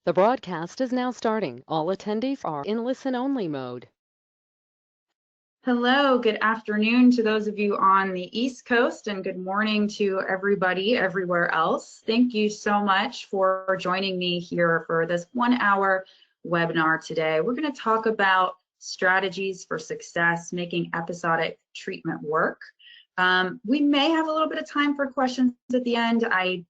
The broadcast is now starting. All attendees are in listen-only mode. Hello, good afternoon to those of you on the East Coast, and good morning to everybody everywhere else. Thank you so much for joining me here for this 1-hour webinar today. We're going to talk about strategies for success, making episodic treatment work. We may have a little bit of time for questions at the end. I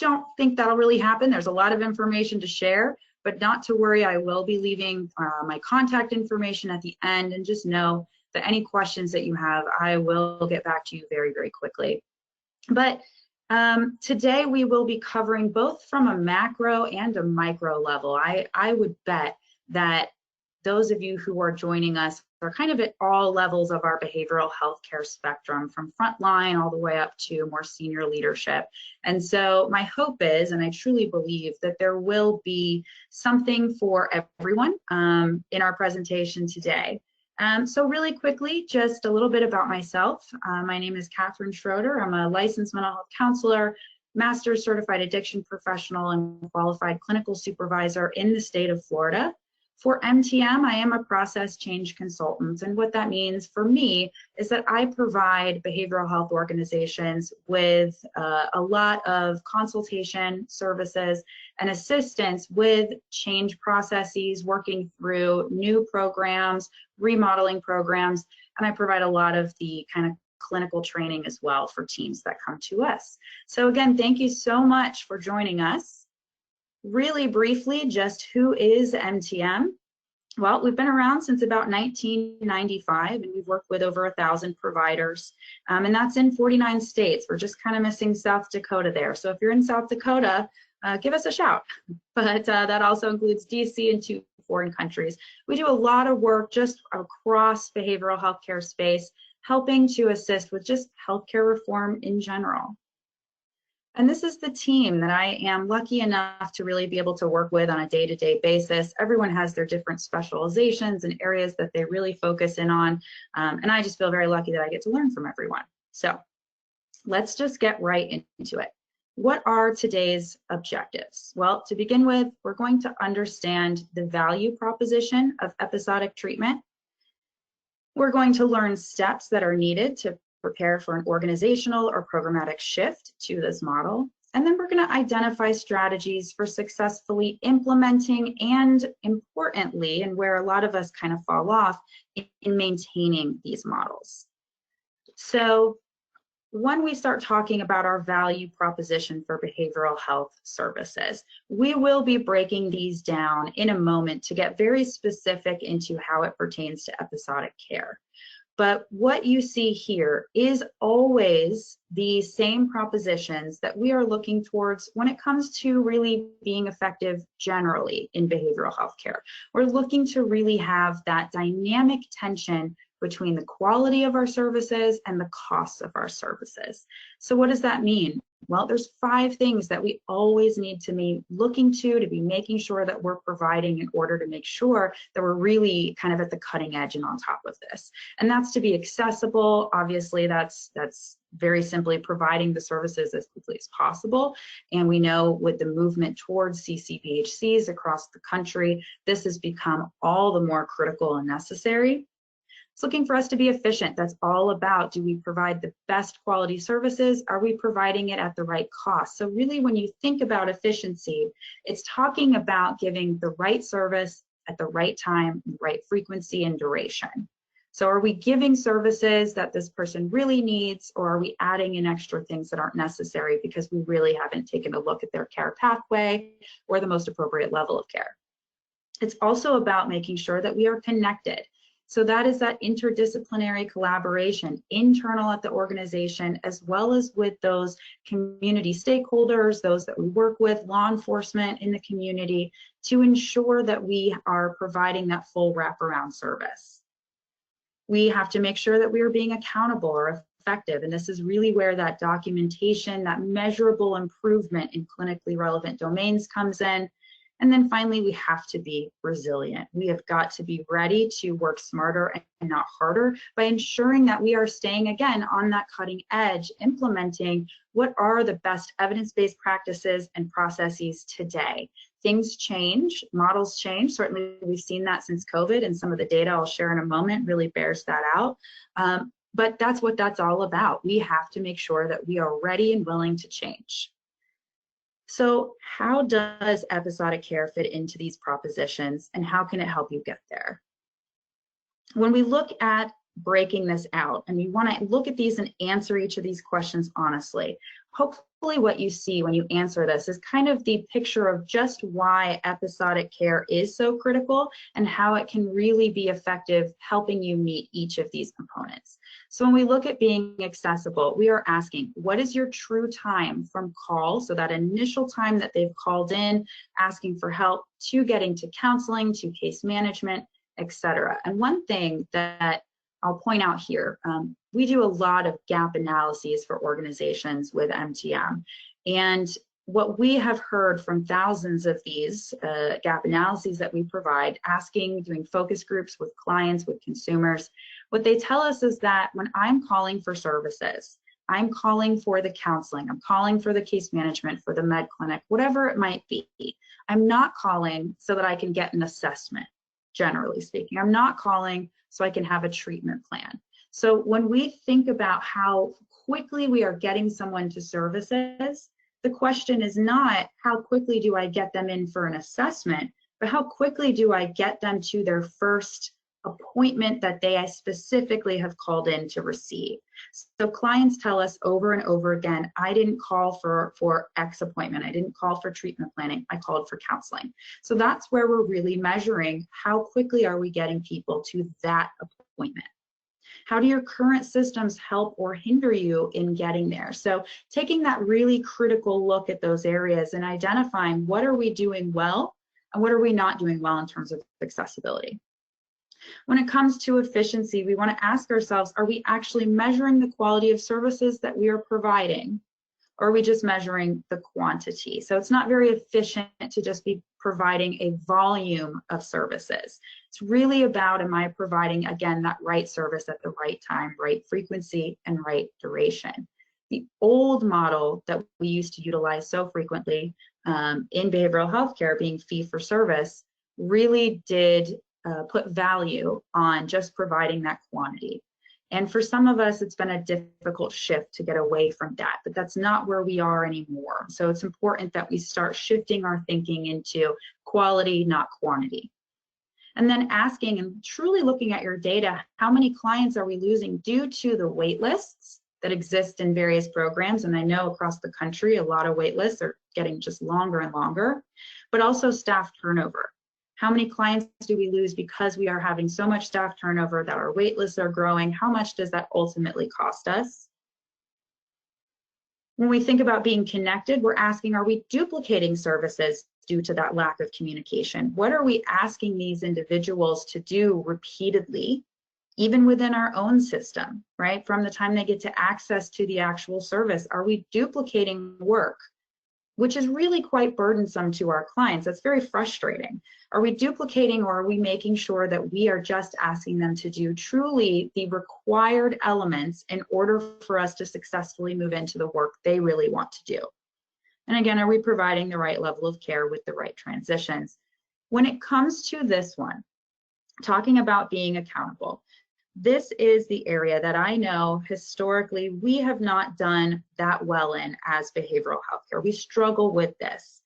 don't think that'll really happen. There's a lot of information to share, but not to worry. I will be leaving my contact information at the end, and just know that any questions that you have, I will get back to you very, very quickly. But today we will be covering both from a macro and a micro level. I would bet that those of you who are joining us are kind of at all levels of our behavioral health care spectrum, from frontline all the way up to more senior leadership. And so my hope is, and I truly believe, that there will be something for everyone in our presentation today. So really quickly, just a little bit about myself. My name is Catherine Schroeder. I'm a licensed mental health counselor, master's certified addiction professional, and qualified clinical supervisor in the state of Florida. For MTM, I am a process change consultant, and what that means for me is that I provide behavioral health organizations with a lot of consultation services and assistance with change processes, working through new programs, remodeling programs, and I provide a lot of the kind of clinical training as well for teams that come to us. So again, thank you so much for joining us. Really briefly, just who is MTM? Well, we've been around since about 1995, and we've worked with over 1,000 providers, and that's in 49 states. We're just kind of missing South Dakota there. So if you're in South Dakota, give us a shout. But that also includes DC and 2 foreign countries. We do a lot of work just across behavioral healthcare space, helping to assist with just healthcare reform in general. And this is the team that I am lucky enough to really be able to work with on a day-to-day basis. Everyone has their different specializations and areas that they really focus in on. And I just feel very lucky that I get to learn from everyone. So let's just get right into it. What are today's objectives? Well, to begin with, we're going to understand the value proposition of episodic treatment. We're going to learn steps that are needed to prepare for an organizational or programmatic shift to this model. And then we're going to identify strategies for successfully implementing and, importantly, and where a lot of us kind of fall off, in maintaining these models. So when we start talking about our value proposition for behavioral health services, we will be breaking these down in a moment to get very specific into how it pertains to episodic care. But what you see here is always the same propositions that we are looking towards when it comes to really being effective generally in behavioral health care. We're looking to really have that dynamic tension between the quality of our services and the costs of our services. So what does that mean? Well, there's 5 things that we always need to be looking to be making sure that we're providing in order to make sure that we're really kind of at the cutting edge and on top of this. And that's to be accessible. Obviously, that's very simply providing the services as quickly as possible. And we know with the movement towards CCBHCs across the country, this has become all the more critical and necessary. It's looking for us to be efficient. That's all about, do we provide the best quality services? Are we providing it at the right cost? So really, when you think about efficiency, it's talking about giving the right service at the right time, right frequency and duration. So are we giving services that this person really needs, or are we adding in extra things that aren't necessary because we really haven't taken a look at their care pathway or the most appropriate level of care? It's also about making sure that we are connected. So that is that interdisciplinary collaboration, internal at the organization, as well as with those community stakeholders, those that we work with, law enforcement in the community, to ensure that we are providing that full wraparound service. We have to make sure that we are being accountable or effective, and this is really where that documentation, that measurable improvement in clinically relevant domains comes in. And then finally, we have to be resilient. We have got to be ready to work smarter and not harder by ensuring that we are staying, again, on that cutting edge, implementing what are the best evidence-based practices and processes today. things change, models change. Certainly we've seen that since COVID, and some of the data I'll share in a moment really bears that out. But that's what that's all about. We have to make sure that we are ready and willing to change. So how does episodic care fit into these propositions, and how can it help you get there? When we look at breaking this out, and you want to look at these and answer each of these questions honestly, hopefully what you see when you answer this is kind of the picture of just why episodic care is so critical and how it can really be effective helping you meet each of these components. So when we look at being accessible, we are asking, what is your true time from call, so that initial time that they've called in, asking for help, to getting to counseling, to case management, etc. And one thing that I'll point out here, we do a lot of gap analyses for organizations with MTM. And what we have heard from thousands of these gap analyses that we provide, doing focus groups with clients, with consumers, what they tell us is that when I'm calling for services, I'm calling for the counseling, I'm calling for the case management, for the med clinic, whatever it might be, I'm not calling so that I can get an assessment, generally speaking. I'm not calling so I can have a treatment plan. So when we think about how quickly we are getting someone to services, the question is not how quickly do I get them in for an assessment, but how quickly do I get them to their first appointment that they specifically have called in to receive. So clients tell us over and over again, I didn't call for X appointment, I didn't call for treatment planning, I called for counseling. So that's where we're really measuring how quickly are we getting people to that appointment. How do your current systems help or hinder you in getting there? So taking that really critical look at those areas and identifying what are we doing well and what are we not doing well in terms of accessibility. When it comes to efficiency, we want to ask ourselves, are we actually measuring the quality of services that we are providing, or are we just measuring the quantity? So it's not very efficient to just be providing a volume of services. It's really about, am I providing, again, that right service at the right time, right frequency, and right duration? The old model that we used to utilize so frequently in behavioral health care, being fee for service, really did put value on just providing that quantity. And for some of us, it's been a difficult shift to get away from that, but that's not where we are anymore. So it's important that we start shifting our thinking into quality, not quantity. And then asking and truly looking at your data, how many clients are we losing due to the wait lists that exist in various programs? And I know across the country, a lot of wait lists are getting just longer and longer, but also staff turnover. How many clients do we lose because we are having so much staff turnover that our wait lists are growing? How much does that ultimately cost us? When we think about being connected, we're asking, are we duplicating services due to that lack of communication? What are we asking these individuals to do repeatedly, even within our own system, right? From the time they get to access to the actual service, are we duplicating work, which is really quite burdensome to our clients? That's very frustrating. Are we duplicating, or are we making sure that we are just asking them to do truly the required elements in order for us to successfully move into the work they really want to do? And again, are we providing the right level of care with the right transitions? When it comes to this one, talking about being accountable, this is the area that I know historically we have not done that well in as behavioral health care. We struggle with this.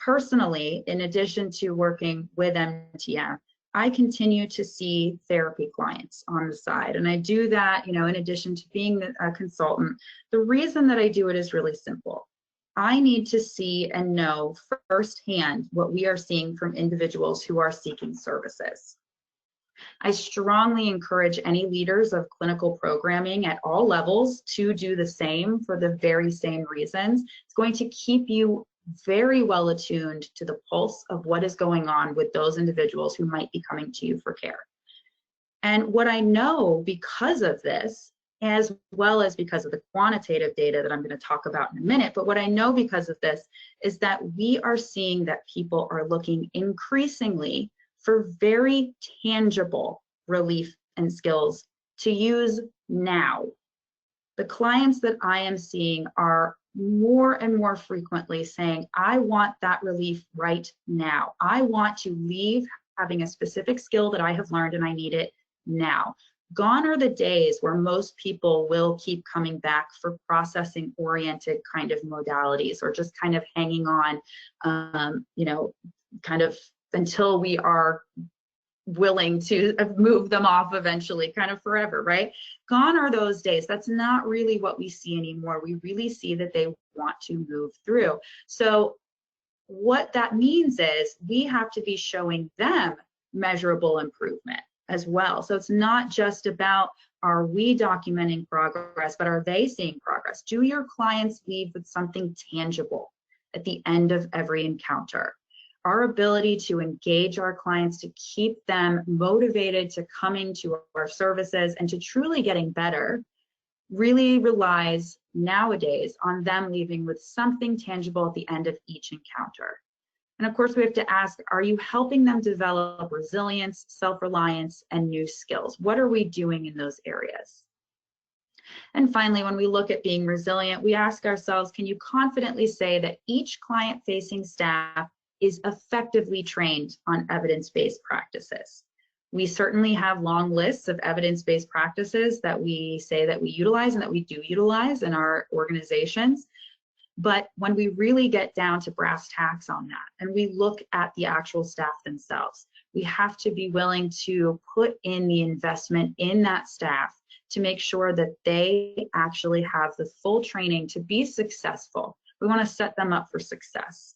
Personally, in addition to working with MTM, I continue to see therapy clients on the side. And I do that, in addition to being a consultant. The reason that I do it is really simple. I need to see and know firsthand what we are seeing from individuals who are seeking services. I strongly encourage any leaders of clinical programming at all levels to do the same for the very same reasons. It's going to keep you very well attuned to the pulse of what is going on with those individuals who might be coming to you for care. And what I know because of this, as well as because of the quantitative data that I'm going to talk about in a minute, but what I know because of this is that we are seeing that people are looking increasingly for very tangible relief and skills to use now. The clients that I am seeing are more and more frequently saying, I want that relief right now. I want to leave having a specific skill that I have learned and I need it now. Gone are the days where most people will keep coming back for processing oriented kind of modalities, or just kind of hanging on, kind of until we are willing to move them off eventually, kind of forever, right? Gone are those days. That's not really what we see anymore. We really see that they want to move through. So what that means is we have to be showing them measurable improvement as well. So it's not just about, are we documenting progress, but are they seeing progress? Do your clients leave with something tangible at the end of every encounter? Our ability to engage our clients, to keep them motivated to coming to our services and to truly getting better, really relies nowadays on them leaving with something tangible at the end of each encounter. And of course, we have to ask, are you helping them develop resilience, self-reliance, and new skills? What are we doing in those areas? And finally, when we look at being resilient, we ask ourselves, can you confidently say that each client-facing staff is effectively trained on evidence-based practices? We certainly have long lists of evidence-based practices that we say that we utilize and that we do utilize in our organizations. But when we really get down to brass tacks on that, and we look at the actual staff themselves, we have to be willing to put in the investment in that staff to make sure that they actually have the full training to be successful. We want to set them up for success.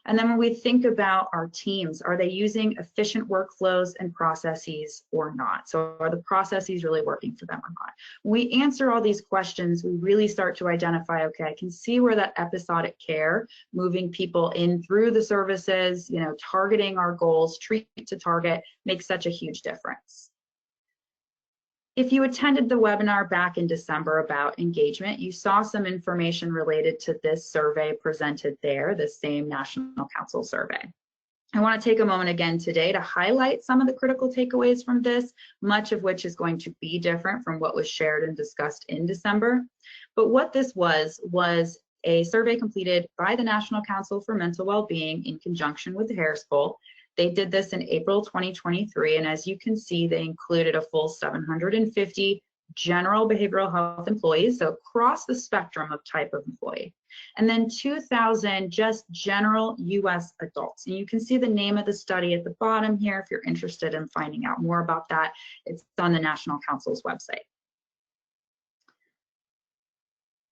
And then when we think about our teams, are they using efficient workflows and processes or not? So are the processes really working for them or not? When we answer all these questions, we really start to identify, okay, I can see where that episodic care, moving people in through the services, targeting our goals, treat to target, makes such a huge difference. If you attended the webinar back in December about engagement, you saw some information related to this survey presented there, the same National Council survey. I want to take a moment again today to highlight some of the critical takeaways from this, much of which is going to be different from what was shared and discussed in December. But what this was a survey completed by the National Council for Mental Wellbeing in conjunction with the Harris Poll. They did this in April 2023, and as you can see, they included a full 750 general behavioral health employees, so across the spectrum of type of employee, and then 2,000 just general US adults. And you can see the name of the study at the bottom here if you're interested in finding out more about that. It's on the National Council's website.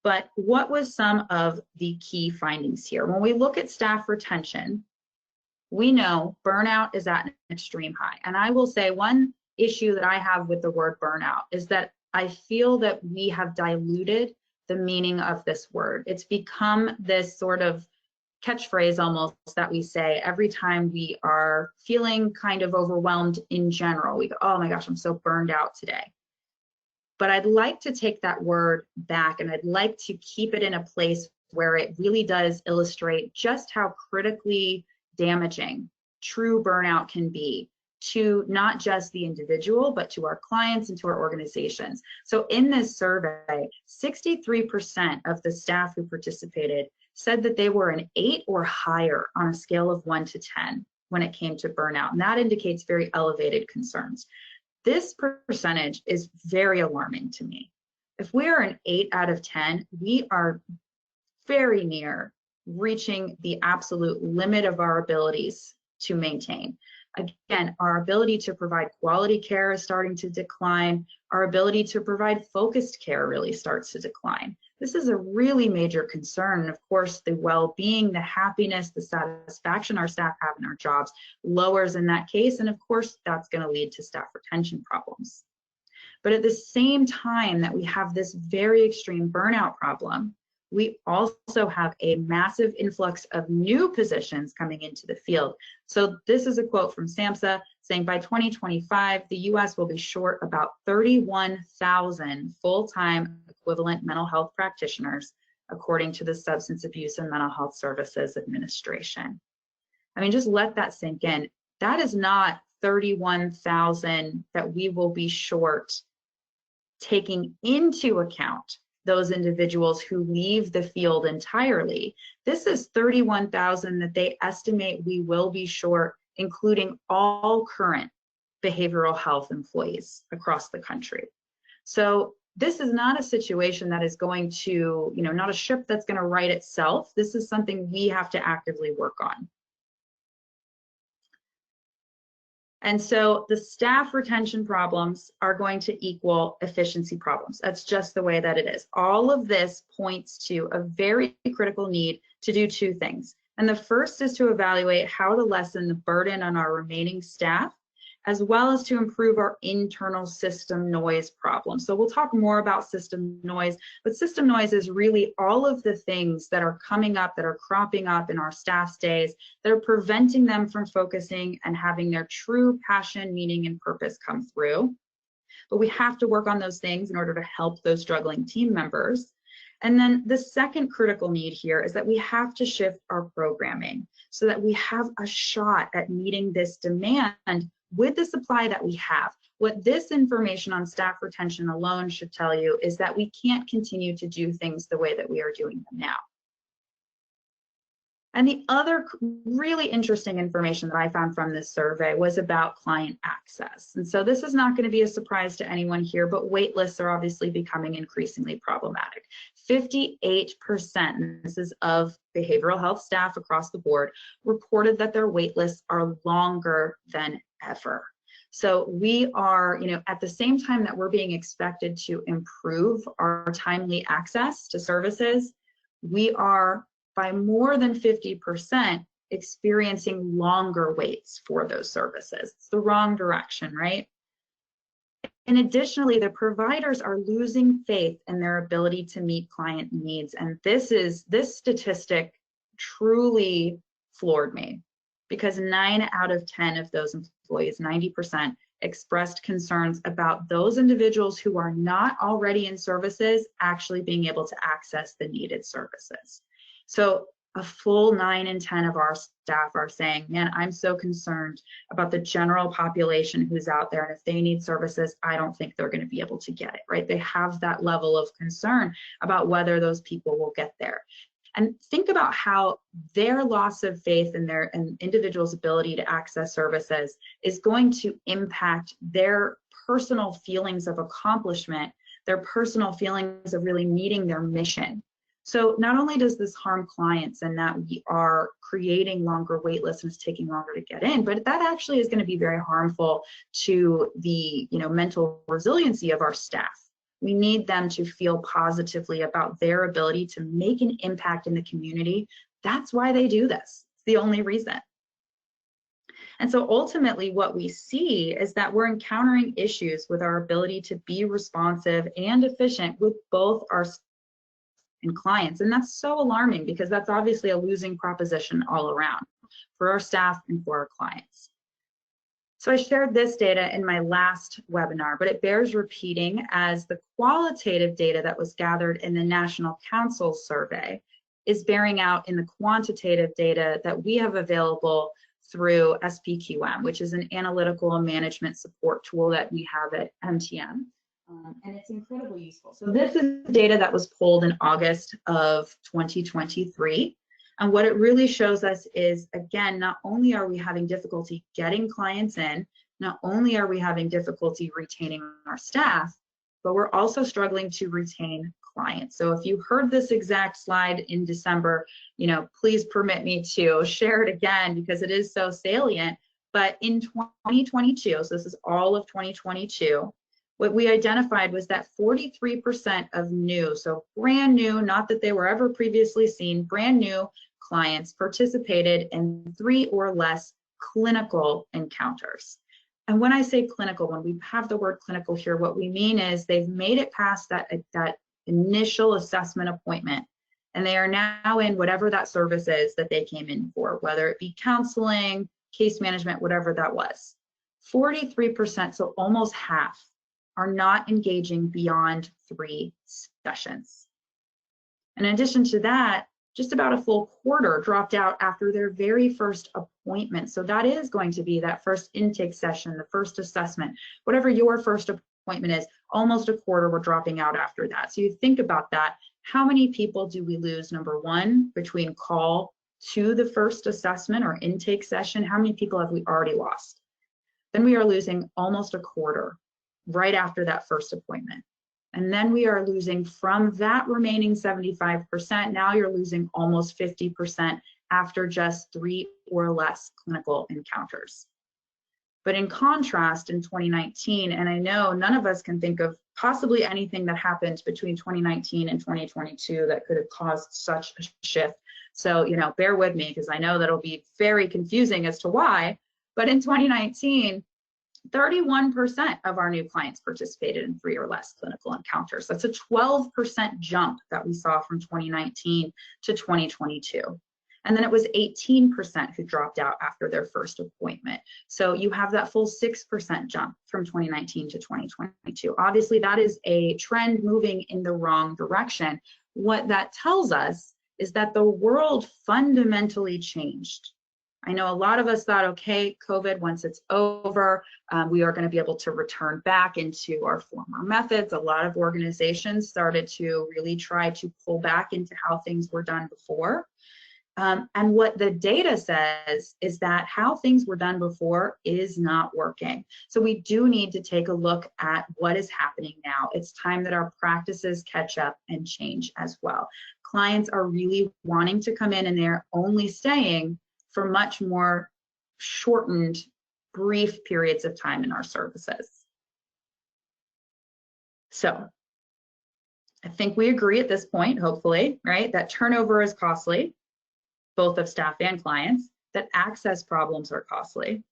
But what was some of the key findings here? When we look at staff retention, we know burnout is at an extreme high. And I will say one issue that I have with the word burnout is that I feel that we have diluted the meaning of this word. It's become this sort of catchphrase almost that we say every time we are feeling kind of overwhelmed in general. We go, oh my gosh, I'm so burned out today. But I'd like to take that word back, and I'd like to keep it in a place where it really does illustrate just how critically damaging true burnout can be to not just the individual, but to our clients and to our organizations. So in this survey, 63% of the staff who participated said that they were an 8 or higher on a scale of 1 to 10 when it came to burnout. And that indicates very elevated concerns. This percentage is very alarming to me. If we are an 8 out of 10, we are very near reaching the absolute limit of our abilities to maintain. Again, our ability to provide quality care is starting to decline. Our ability to provide focused care really starts to decline. This is a really major concern. And of course, the well-being, the happiness, the satisfaction our staff have in our jobs lowers in that case. And of course, that's going to lead to staff retention problems. But at the same time that we have this very extreme burnout problem, we also have a massive influx of new positions coming into the field. So this is a quote from SAMHSA saying by 2025, the US will be short about 31,000 full-time equivalent mental health practitioners, according to the Substance Abuse and Mental Health Services Administration. I mean, just let that sink in. That is not 31,000 that we will be short, taking into account those individuals who leave the field entirely. This is 31,000 that they estimate we will be short, including all current behavioral health employees across the country. So this is not a situation that is going to, not a ship that's going to right itself. This is something we have to actively work on. And so the staff retention problems are going to equal efficiency problems. That's just the way that it is. All of this points to a very critical need to do two things. And the first is to evaluate how to lessen the burden on our remaining staff, as well as to improve our internal system noise problem. So we'll talk more about system noise, but system noise is really all of the things that are coming up, that are cropping up in our staff's days, that are preventing them from focusing and having their true passion, meaning, and purpose come through. But we have to work on those things in order to help those struggling team members. And then the second critical need here is that we have to shift our programming so that we have a shot at meeting this demand with the supply that we have. What this information on staff retention alone should tell you is that we can't continue to do things the way that we are doing them now. And the other really interesting information that I found from this survey was about client access. And so this is not going to be a surprise to anyone here, but wait lists are obviously becoming increasingly problematic. 58%, this is of behavioral health staff across the board, reported that their wait lists are longer than ever. So we are, at the same time that we're being expected to improve our timely access to services, we are by more than 50% experiencing longer waits for those services. It's the wrong direction, right? And additionally, the providers are losing faith in their ability to meet client needs. And this statistic truly floored me, because 9 out of 10 of those employees, 90%, expressed concerns about those individuals who are not already in services actually being able to access the needed services. So a full 9 in 10 of our staff are saying, man, I'm so concerned about the general population who's out there, and if they need services, I don't think they're going to be able to get it, right? They have that level of concern about whether those people will get there. And think about how their loss of faith in their individual's ability to access services is going to impact their personal feelings of accomplishment, their personal feelings of really meeting their mission. So not only does this harm clients and that we are creating longer wait lists and it's taking longer to get in, but that actually is going to be very harmful to the mental resiliency of our staff. We need them to feel positively about their ability to make an impact in the community. That's why they do this. It's the only reason. And so ultimately what we see is that we're encountering issues with our ability to be responsive and efficient with both our and clients. And that's so alarming, because that's obviously a losing proposition all around for our staff and for our clients. So I shared this data in my last webinar, but it bears repeating, as the qualitative data that was gathered in the National Council survey is bearing out in the quantitative data that we have available through SPQM, which is an analytical and management support tool that we have at MTM. And it's incredibly useful. So this is data that was pulled in August of 2023. And what it really shows us is, again, not only are we having difficulty getting clients in, not only are we having difficulty retaining our staff, but we're also struggling to retain clients. So if you heard this exact slide in December, please permit me to share it again, because it is so salient. But in 2022, so this is all of 2022, what we identified was that 43% of new, so brand new, not that they were ever previously seen, brand new clients participated in 3 or less clinical encounters. And when I say clinical, when we have the word clinical here, what we mean is they've made it past that initial assessment appointment, and they are now in whatever that service is that they came in for, whether it be counseling, case management, whatever that was. 43%, so almost half, are not engaging beyond 3 sessions. In addition to that, just about a full quarter dropped out after their very first appointment. So that is going to be that first intake session, the first assessment, whatever your first appointment is, almost a quarter were dropping out after that. So you think about that. How many people do we lose, number one, between call to the first assessment or intake session? How many people have we already lost? Then we are losing almost a quarter right after that first appointment. And then we are losing from that remaining 75%, now you're losing almost 50% after just 3 or less clinical encounters. But in contrast, in 2019, and I know none of us can think of possibly anything that happened between 2019 and 2022 that could have caused such a shift. So, bear with me, because I know that'll be very confusing as to why. But in 2019, 31% of our new clients participated in 3 or less clinical encounters. That's a 12% jump that we saw from 2019 to 2022. And then it was 18% who dropped out after their first appointment. So you have that full 6% jump from 2019 to 2022. Obviously, that is a trend moving in the wrong direction. What that tells us is that the world fundamentally changed. I know a lot of us thought, okay, COVID, once it's over, we are going to be able to return back into our former methods. A lot of organizations started to really try to pull back into how things were done before. And what the data says is that how things were done before is not working. So we do need to take a look at what is happening now. It's time that our practices catch up and change as well. Clients are really wanting to come in and they're only staying for much more shortened, brief periods of time in our services. So I think we agree at this point, hopefully, right, that turnover is costly, both of staff and clients, that access problems are costly,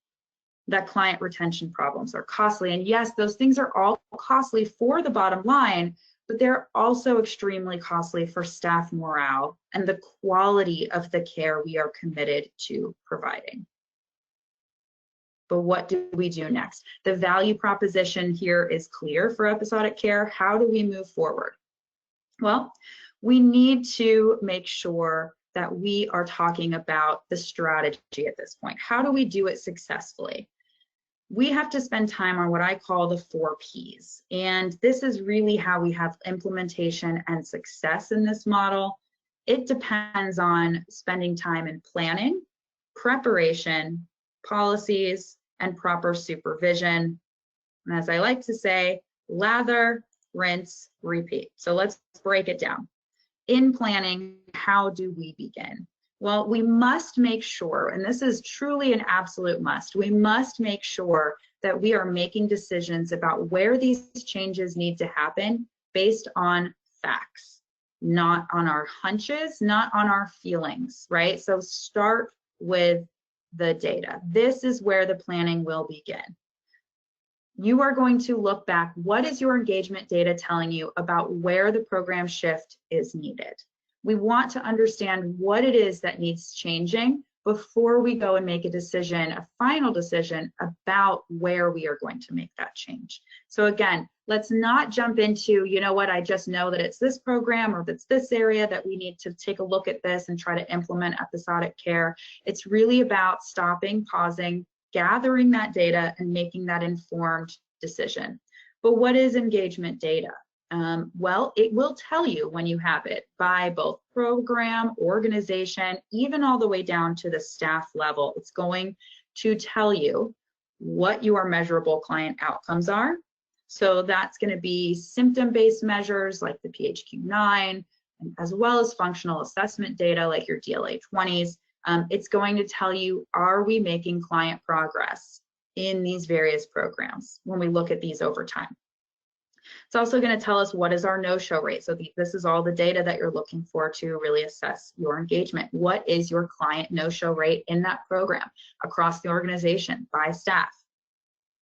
that client retention problems are costly. And yes, those things are all costly for the bottom line, but they're also extremely costly for staff morale and the quality of the care we are committed to providing. But what do we do next? The value proposition here is clear for episodic care. How do we move forward? Well, we need to make sure that we are talking about the strategy at this point. How do we do it successfully? We have to spend time on what I call the 4 Ps. And this is really how we have implementation and success in this model. It depends on spending time in planning, preparation, policies, and proper supervision. And as I like to say, lather, rinse, repeat. So let's break it down. In planning, how do we begin? Well, we must make sure, and this is truly an absolute must, we must make sure that we are making decisions about where these changes need to happen based on facts, not on our hunches, not on our feelings, right? So start with the data. This is where the planning will begin. You are going to look back. What is your engagement data telling you about where the program shift is needed? We want to understand what it is that needs changing before we go and make a decision, a final decision about where we are going to make that change. So again, let's not jump into, you know what, I just know that it's this program or that's this area that we need to take a look at this and try to implement episodic care. It's really about stopping, pausing, gathering that data and making that informed decision. But what is engagement data? Well, it will tell you when you have it by both program, organization, even all the way down to the staff level. It's going to tell you what your measurable client outcomes are. So that's going to be symptom-based measures like the PHQ-9, as well as functional assessment data like your DLA-20s. It's going to tell you, are we making client progress in these various programs when we look at these over time? It's also going to tell us what is our no-show rate. So this is all the data that you're looking for to really assess your engagement. What is your client no-show rate in that program across the organization by staff?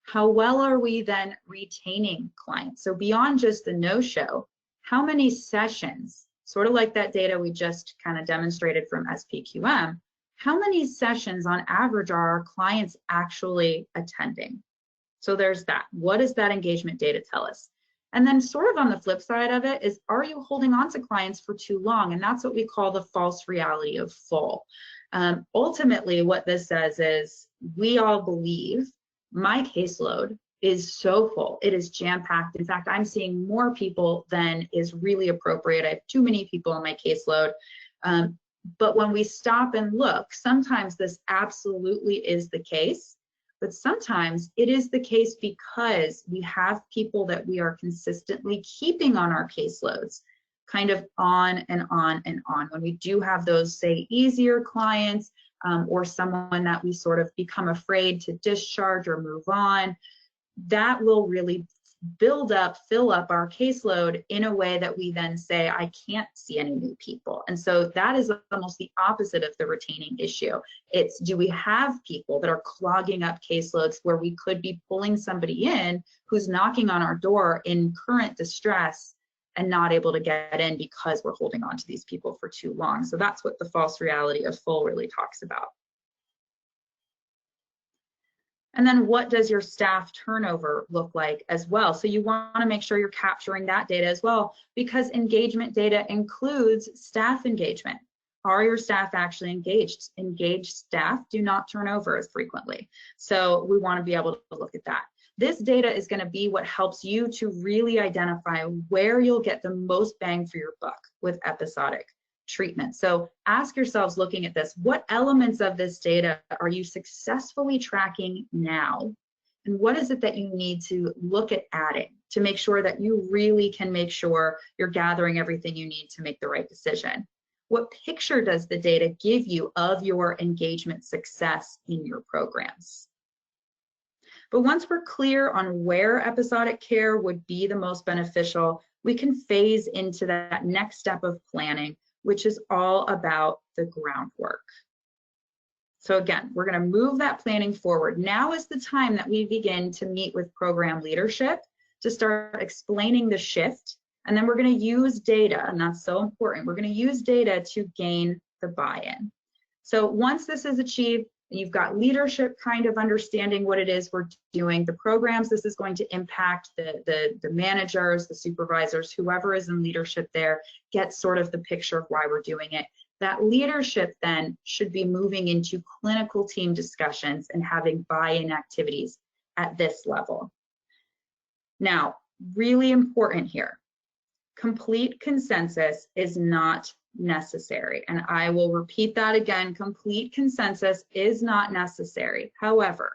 How well are we then retaining clients? So beyond just the no-show, how many sessions, sort of like that data we just kind of demonstrated from SPQM, how many sessions on average are our clients actually attending? So there's that. What does that engagement data tell us? And then sort of on the flip side of it is, are you holding on to clients for too long? And that's what we call the false reality of full. Ultimately, what this says is we all believe my caseload is so full. It is jam-packed. In fact, I'm seeing more people than is really appropriate. I have too many people on my caseload. But when we stop and look, sometimes this absolutely is the case, but sometimes it is the case because we have people that we are consistently keeping on our caseloads, kind of on and on and on. When we do have those, say, easier clients, or someone that we sort of become afraid to discharge or move on, that will really fill up our caseload in a way that we then say, I can't see any new people. And so that is almost the opposite of the retaining issue. It's, do we have people that are clogging up caseloads where we could be pulling somebody in who's knocking on our door in current distress and not able to get in because we're holding on to these people for too long. So that's what the false reality of full really talks about. And then what does your staff turnover look like as well? So you want to make sure you're capturing that data as well, because engagement data includes staff engagement. Are your staff actually engaged? Engaged staff do not turn over as frequently. So we want to be able to look at that. This data is going to be what helps you to really identify where you'll get the most bang for your buck with episodic treatment. So ask yourselves, looking at this, what elements of this data are you successfully tracking now? And what is it that you need to look at adding to make sure that you really can make sure you're gathering everything you need to make the right decision? What picture does the data give you of your engagement success in your programs? But once we're clear on where episodic care would be the most beneficial, we can phase into that next step of planning, which is all about the groundwork. So again, we're going to move that planning forward. Now is the time that we begin to meet with program leadership to start explaining the shift. And then we're going to use data, and that's so important. We're going to use data to gain the buy-in. So once this is achieved, and you've got leadership kind of understanding what it is we're doing, the programs this is going to impact, the managers, the supervisors, whoever is in leadership there gets sort of the picture of why we're doing it. That leadership then should be moving into clinical team discussions and having buy-in activities at this level. Now, really important here, complete consensus is not necessary. And I will repeat that again, complete consensus is not necessary. However,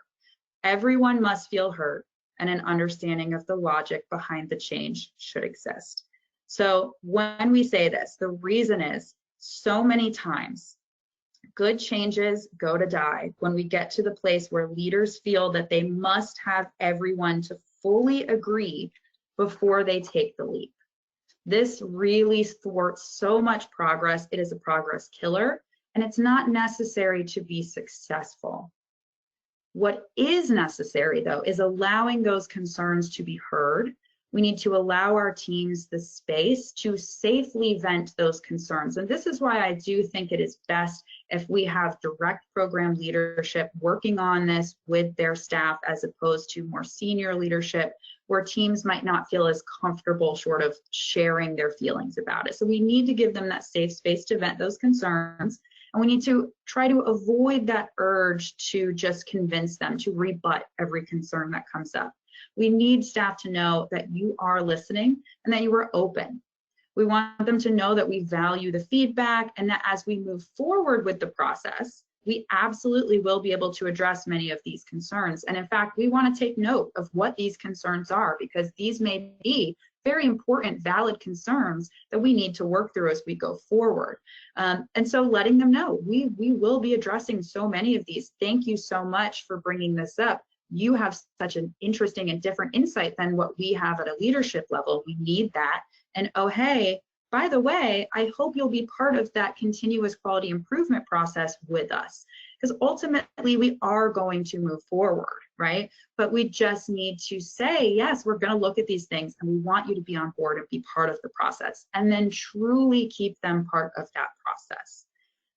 everyone must feel heard and an understanding of the logic behind the change should exist. So when we say this, the reason is so many times good changes go to die when we get to the place where leaders feel that they must have everyone to fully agree before they take the leap. This really thwarts so much progress. It is a progress killer, and it's not necessary to be successful. What is necessary, though, is allowing those concerns to be heard. We need to allow our teams the space to safely vent those concerns. And this is why I do think it is best if we have direct program leadership working on this with their staff, as opposed to more senior leadership, where teams might not feel as comfortable sort of sharing their feelings about it. So we need to give them that safe space to vent those concerns. And we need to try to avoid that urge to just convince them, to rebut every concern that comes up. We need staff to know that you are listening and that you are open. We want them to know that we value the feedback, and that as we move forward with the process, we absolutely will be able to address many of these concerns. And in fact, we want to take note of what these concerns are, because these may be very important, valid concerns that we need to work through as we go forward. And so letting them know, we will be addressing so many of these. Thank you so much for bringing this up. You have such an interesting and different insight than what we have at a leadership level. We need that. And oh, hey, by the way, I hope you'll be part of that continuous quality improvement process with us, because ultimately we are going to move forward, right? But we just need to say, yes, we're going to look at these things and we want you to be on board and be part of the process, and then truly keep them part of that process.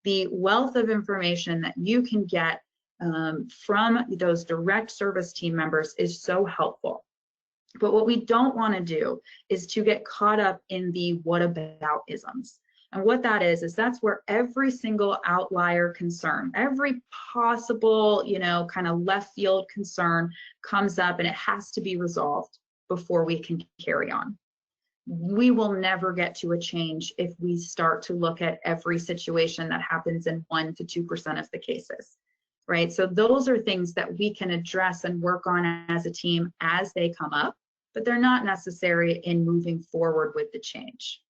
The wealth of information that you can get from those direct service team members is so helpful. But what we don't want to do is to get caught up in the what about isms. And what that is that's where every single outlier concern, every possible, kind of left field concern comes up, and it has to be resolved before we can carry on. We will never get to a change if we start to look at every situation that happens in 1 to 2% of the cases, right? So those are things that we can address and work on as a team as they come up, but they're not necessary in moving forward with the change.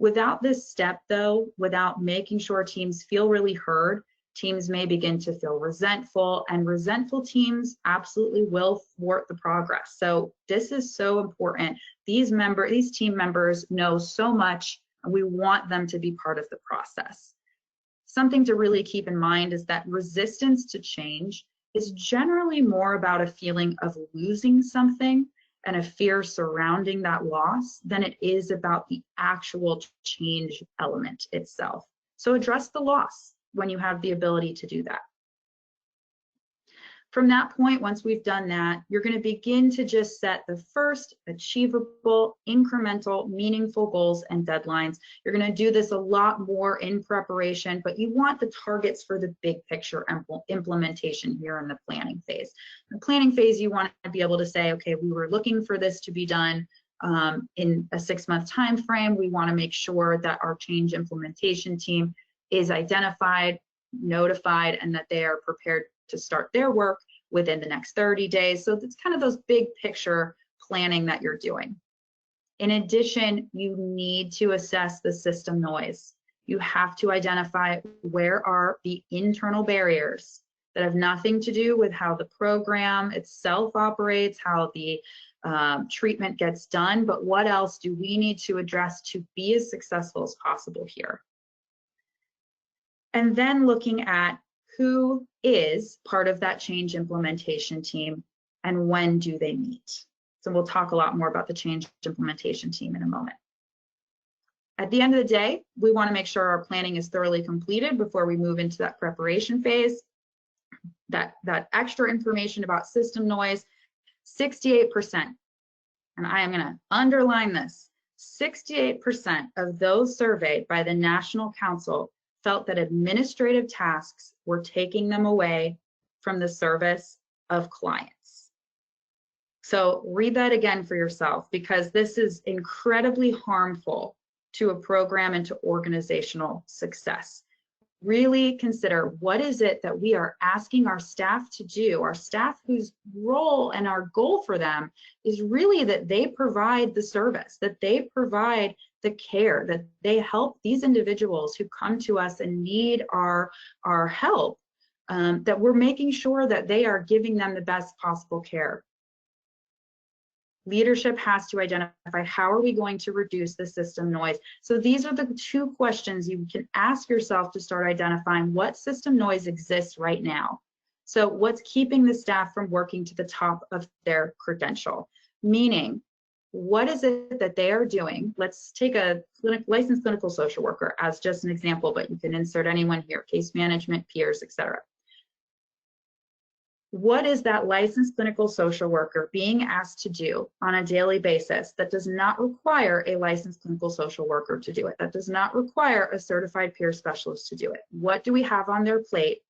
Without this step, though, without making sure teams feel really heard, teams may begin to feel resentful, and resentful teams absolutely will thwart the progress. So this is so important. These team members know so much, and we want them to be part of the process. Something to really keep in mind is that resistance to change is generally more about a feeling of losing something and a fear surrounding that loss than it is about the actual change element itself. So address the loss when you have the ability to do that. From that point, once we've done that, you're going to begin to just set the first achievable, incremental, meaningful goals and deadlines. You're going to do this a lot more in preparation, but you want the targets for the big picture implementation here in the planning phase. In the planning phase, you want to be able to say, okay, we were looking for this to be done in a 6-month time frame. We want to make sure that our change implementation team is identified, notified, and that they are prepared to start their work within the next 30 days. So it's kind of those big picture planning that you're doing. In addition, you need to assess the system noise. You have to identify where are the internal barriers that have nothing to do with how the program itself operates, how the treatment gets done, but what else do we need to address to be as successful as possible here? And then looking at who is part of that change implementation team and when do they meet. So we'll talk a lot more about the change implementation team in a moment. At the end of the day, we want to make sure our planning is thoroughly completed before we move into that preparation phase. That extra information about system noise, 68%, and I am going to underline this, 68% of those surveyed by the National Council felt that administrative tasks were taking them away from the service of clients. So read that again for yourself, because this is incredibly harmful to a program and to organizational success. Really consider, what is it that we are asking our staff to do, our staff whose role and our goal for them is really that they provide the service, that they provide the care, that they help these individuals who come to us and need our help, that we're making sure that they are giving them the best possible care. Leadership has to identify, how are we going to reduce the system noise? So these are the 2 questions you can ask yourself to start identifying what system noise exists right now. So what's keeping the staff from working to the top of their credential? Meaning, what is it that they are doing? Let's take a licensed clinical social worker as just an example, but you can insert anyone here, case management, peers, etc. What is that licensed clinical social worker being asked to do on a daily basis that does not require a licensed clinical social worker to do it, that does not require a certified peer specialist to do it? What do we have on their plate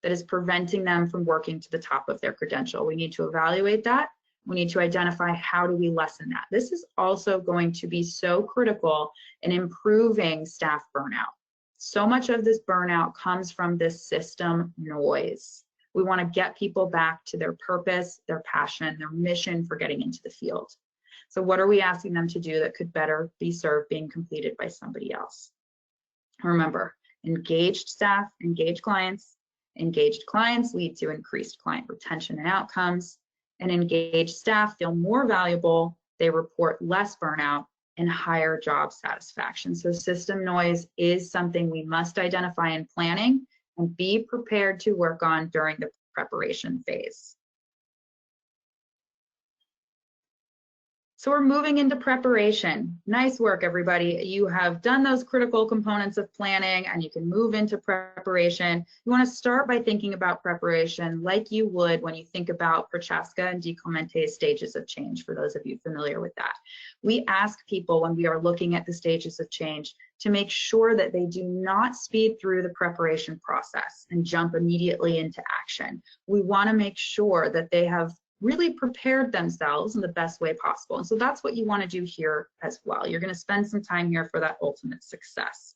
that is preventing them from working to the top of their credential? We need to evaluate that. We need to identify, how do we lessen that? This is also going to be so critical in improving staff burnout. So much of this burnout comes from this system noise. We want to get people back to their purpose, their passion, their mission for getting into the field. So what are we asking them to do that could better be served being completed by somebody else? Remember, engaged staff, engaged clients. Engaged clients lead to increased client retention and outcomes. And engaged staff feel more valuable, they report less burnout and higher job satisfaction. So system noise is something we must identify in planning and be prepared to work on during the preparation phase. So we're moving into preparation. Nice work, everybody. You have done those critical components of planning and you can move into preparation. You want to start by thinking about preparation like you would when you think about Prochaska and De Clemente's stages of change, for those of you familiar with that. We ask people when we are looking at the stages of change to make sure that they do not speed through the preparation process and jump immediately into action. We want to make sure that they have really prepared themselves in the best way possible. And so that's what you want to do here as well. You're going to spend some time here for that ultimate success.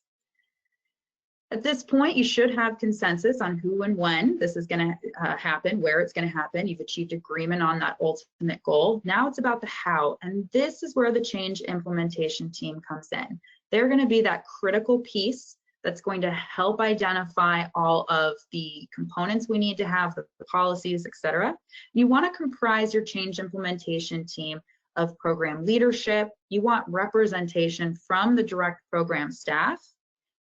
At this point, you should have consensus on who and when this is going to happen, where it's going to happen. You've achieved agreement on that ultimate goal. Now it's about the how, and this is where the change implementation team comes in. They're going to be that critical piece that's going to help identify all of the components we need to have, the policies, etc. You want to comprise your change implementation team of program leadership. You want representation from the direct program staff,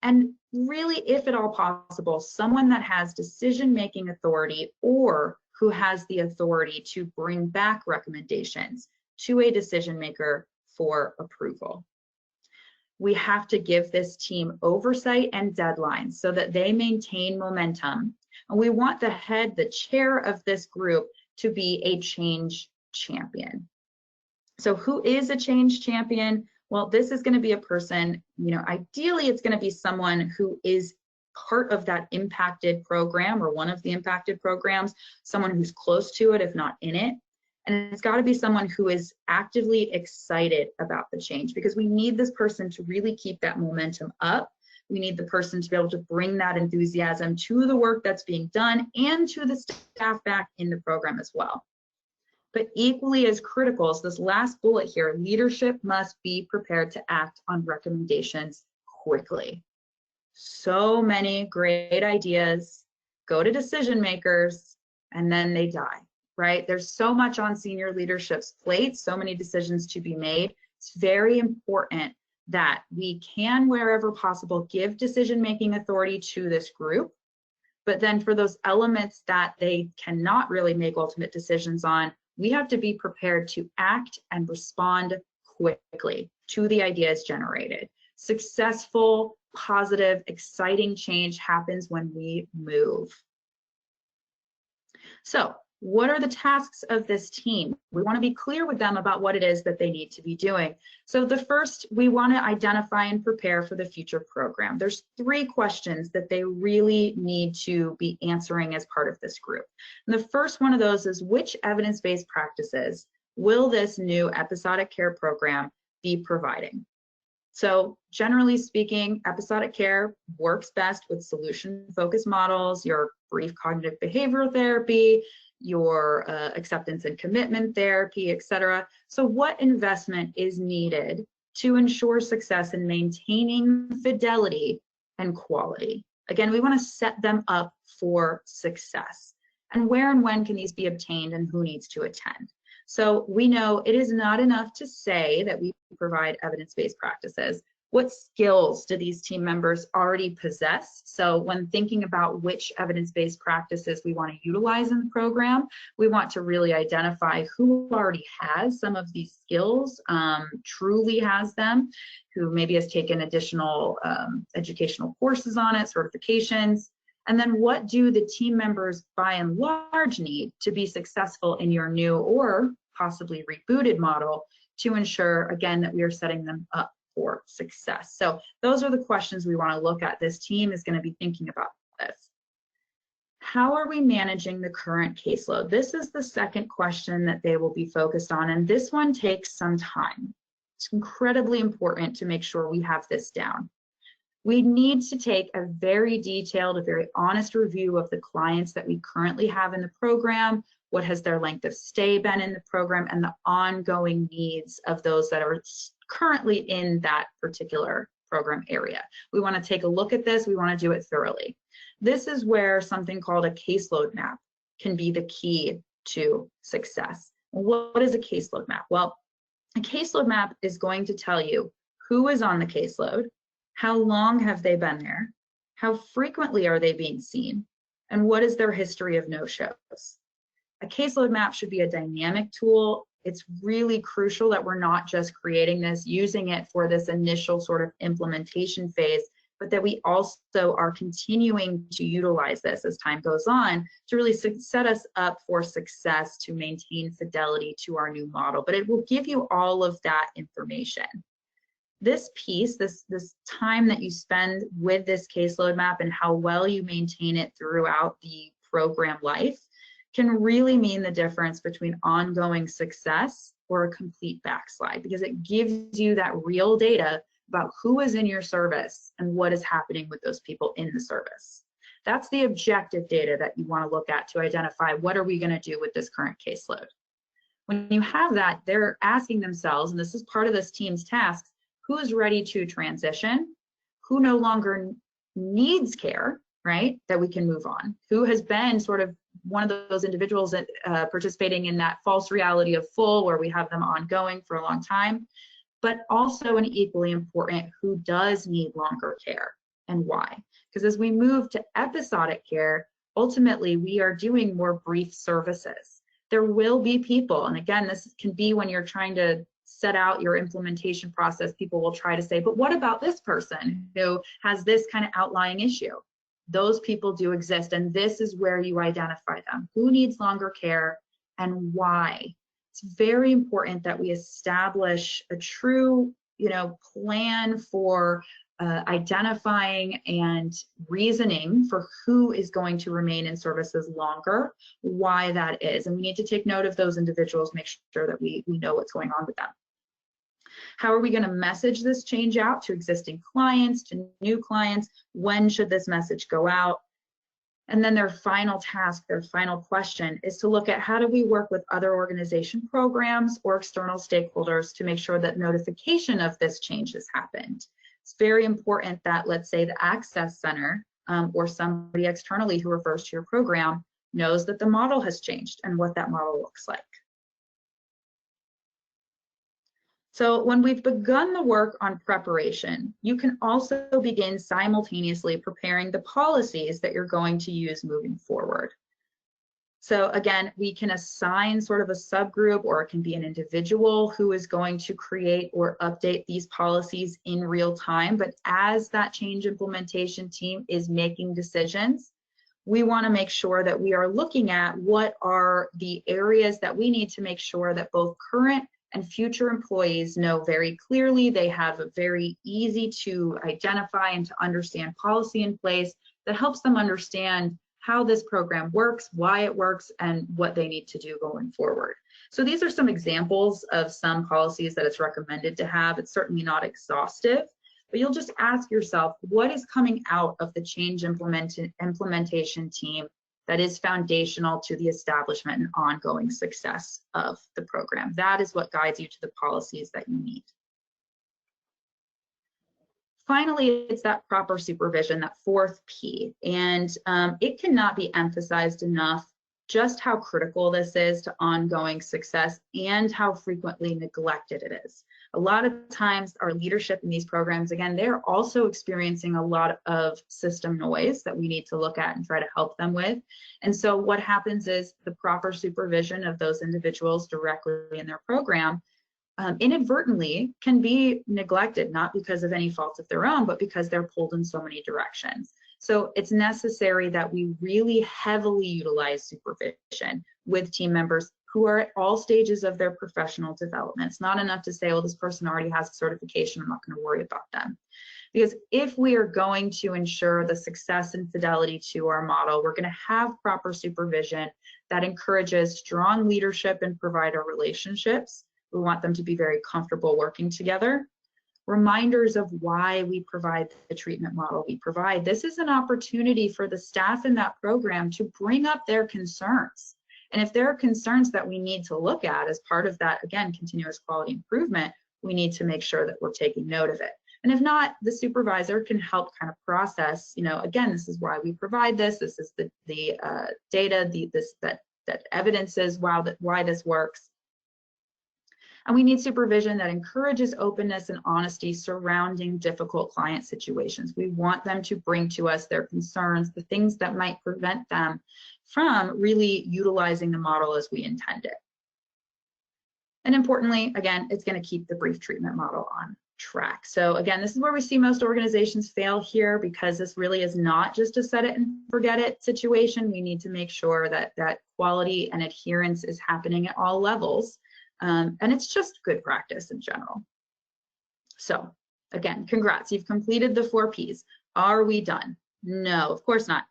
and really, if at all possible, someone that has decision-making authority or who has the authority to bring back recommendations to a decision maker for approval. We have to give this team oversight and deadlines so that they maintain momentum. And we want the head, the chair of this group, to be a change champion. So who is a change champion? Well, this is going to be a person, ideally it's going to be someone who is part of that impacted program or one of the impacted programs, someone who's close to it, if not in it. And it's got to be someone who is actively excited about the change, because we need this person to really keep that momentum up. We need the person to be able to bring that enthusiasm to the work that's being done and to the staff back in the program as well. But equally as critical is this last bullet here: leadership must be prepared to act on recommendations quickly. So many great ideas go to decision makers and then they die. Right? There's so much on senior leadership's plate, so many decisions to be made. It's very important that we can, wherever possible, give decision-making authority to this group. But then for those elements that they cannot really make ultimate decisions on, we have to be prepared to act and respond quickly to the ideas generated. Successful, positive, exciting change happens when we move. So, what are the tasks of this team? We want to be clear with them about what it is that they need to be doing. So the first, we want to identify and prepare for the future program. There's 3 questions that they really need to be answering as part of this group. And the first one of those is, which evidence-based practices will this new episodic care program be providing? So generally speaking, episodic care works best with solution-focused models, your brief cognitive behavioral therapy, your acceptance and commitment therapy, etc. So what investment is needed to ensure success in maintaining fidelity and quality? Again, we want to set them up for success. And where and when can these be obtained, and who needs to attend? So we know it is not enough to say that we provide evidence-based practices. What skills do these team members already possess? So when thinking about which evidence-based practices we want to utilize in the program, we want to really identify who already has some of these skills, truly has them, who maybe has taken additional educational courses on it, certifications, and then what do the team members by and large need to be successful in your new or possibly rebooted model to ensure, again, that we are setting them up for success. So those are the questions we want to look at. This team is going to be thinking about this. How are we managing the current caseload? This is the second question that they will be focused on, and this one takes some time. It's incredibly important to make sure we have this down. We need to take a very detailed, a very honest review of the clients that we currently have in the program, what has their length of stay been in the program, and the ongoing needs of those that are currently in that particular program area. We want to take a look at this. We want to do it thoroughly. This is where something called a caseload map can be the key to success. What is a caseload map? Well, a caseload map is going to tell you who is on the caseload, how long have they been there, how frequently are they being seen, and what is their history of no-shows. A caseload map should be a dynamic tool. It's really crucial that we're not just creating this, using it for this initial sort of implementation phase, but that we also are continuing to utilize this as time goes on to really set us up for success to maintain fidelity to our new model. But it will give you all of that information. This piece, this time that you spend with this caseload map and how well you maintain it throughout the program life can really mean the difference between ongoing success or a complete backslide, because it gives you that real data about who is in your service and what is happening with those people in the service. That's the objective data that you want to look at to identify what are we going to do with this current caseload. When you have that, they're asking themselves, and this is part of this team's tasks, who is ready to transition, who no longer needs care, right, that we can move on, who has been sort of one of those individuals that participating in that false reality of full, where we have them ongoing for a long time, but also, and equally important, who does need longer care and why. Because as we move to episodic care, ultimately we are doing more brief services. There will be people, and again, this can be when you're trying to set out your implementation process, people will try to say, but what about this person who has this kind of outlying issue? Those people do exist, and this is where you identify them. Who needs longer care and why? It's very important that we establish a true, plan for identifying and reasoning for who is going to remain in services longer, why that is. And we need to take note of those individuals, make sure that we know what's going on with them. How are we going to message this change out to existing clients, to new clients? When should this message go out? And then their final task, their final question is to look at how do we work with other organization programs or external stakeholders to make sure that notification of this change has happened. It's very important that, let's say, the Access Center or somebody externally who refers to your program knows that the model has changed and what that model looks like. So when we've begun the work on preparation, you can also begin simultaneously preparing the policies that you're going to use moving forward. So again, we can assign sort of a subgroup, or it can be an individual who is going to create or update these policies in real time. But as that change implementation team is making decisions, we want to make sure that we are looking at what are the areas that we need to make sure that both current and future employees know very clearly. They have a very easy to identify and to understand policy in place that helps them understand how this program works, why it works, and what they need to do going forward. So these are some examples of some policies that it's recommended to have. It's certainly not exhaustive, but you'll just ask yourself, what is coming out of the change implementation team that is foundational to the establishment and ongoing success of the program? That is what guides you to the policies that you need. Finally, it's that proper supervision, that fourth P, and it cannot be emphasized enough just how critical this is to ongoing success and how frequently neglected it is. A lot of times our leadership in these programs, again, they're also experiencing a lot of system noise that we need to look at and try to help them with. And so what happens is the proper supervision of those individuals directly in their program inadvertently can be neglected, not because of any fault of their own, but because they're pulled in so many directions. So it's necessary that we really heavily utilize supervision with team members who are at all stages of their professional development. It's not enough to say, well, this person already has a certification, I'm not going to worry about them. Because if we are going to ensure the success and fidelity to our model, we're going to have proper supervision that encourages strong leadership and provider relationships. We want them to be very comfortable working together. Reminders of why we provide the treatment model we provide. This is an opportunity for the staff in that program to bring up their concerns. And if there are concerns that we need to look at as part of that, again, continuous quality improvement, we need to make sure that we're taking note of it. And if not, the supervisor can help kind of process, again, this is why we provide this. This is the data, that evidences why this works. And we need supervision that encourages openness and honesty surrounding difficult client situations. We want them to bring to us their concerns, the things that might prevent them from really utilizing the model as we intend it. And importantly, again, it's going to keep the brief treatment model on track. So again, this is where we see most organizations fail here, because this really is not just a set it and forget it situation. We need to make sure that that quality and adherence is happening at all levels. And it's just good practice in general. So again, congrats, you've completed the 4 Ps. Are we done? No, of course not.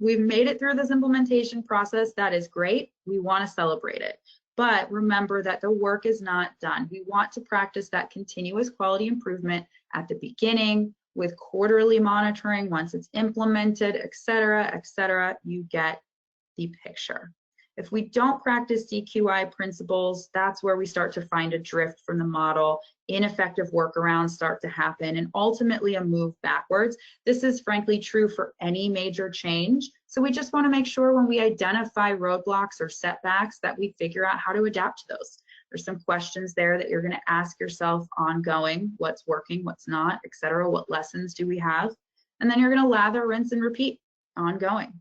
We've made it through this implementation process. That is great. We want to celebrate it. But remember that the work is not done. We want to practice that continuous quality improvement at the beginning with quarterly monitoring once it's implemented, et cetera, et cetera. You get the picture. If we don't practice CQI principles, that's where we start to find a drift from the model, ineffective workarounds start to happen, and ultimately a move backwards. This is frankly true for any major change. So we just want to make sure when we identify roadblocks or setbacks that we figure out how to adapt to those. There's some questions there that you're going to ask yourself ongoing: what's working, what's not, et cetera, what lessons do we have? And then you're going to lather, rinse, and repeat ongoing.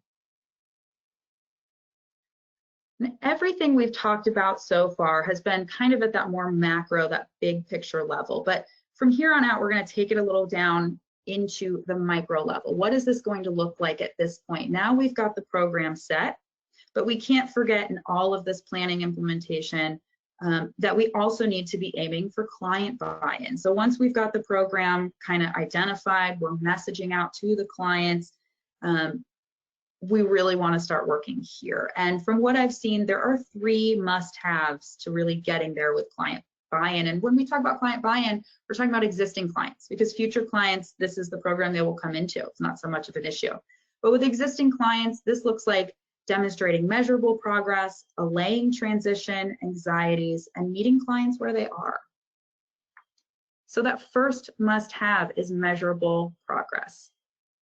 And everything we've talked about so far has been kind of at that more macro, that big picture level. But from here on out, we're going to take it a little down into the micro level. What is this going to look like at this point? Now we've got the program set, but we can't forget in all of this planning implementation that we also need to be aiming for client buy-in. So once we've got the program kind of identified, we're messaging out to the clients, we really want to start working here. And from what I've seen, there are 3 must-haves to really getting there with client buy-in. And when we talk about client buy-in, we're talking about existing clients, because future clients, this is the program they will come into. It's not so much of an issue. But with existing clients, this looks like demonstrating measurable progress, allaying transition anxieties, and meeting clients where they are. So that first must-have is measurable progress.